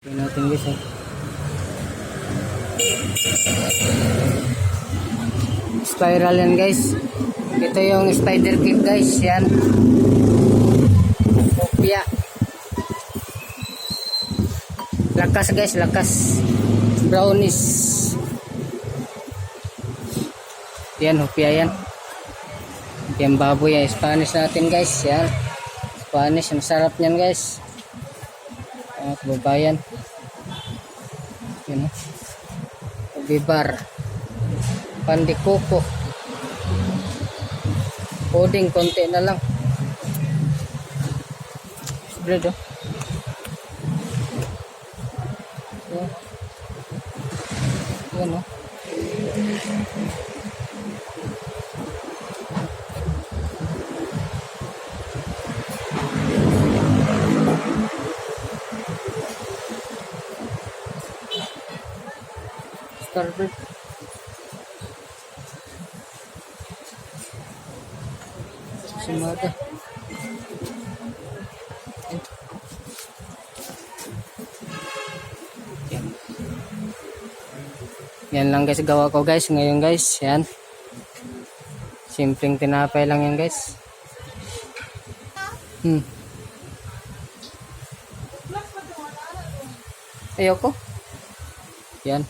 Ito natin guys Spiral yan guys. Ito yung spider clip guys. Yan. Hopia. Lakas guys, lakas. Brownies. Yan, hopia yan. Yan baboy yan. Spanish natin guys. Yan. Spanish. Masarap yan guys. Kababayan. Yan. Bibar. Pandikuko. Coding konti na lang. Spread oh. Yan oh. Starbird. Sumada. Yan lang guys gawa ko guys ngayon guys. Yan. Simpleng tinapay lang yan guys. Ayoko. Yan.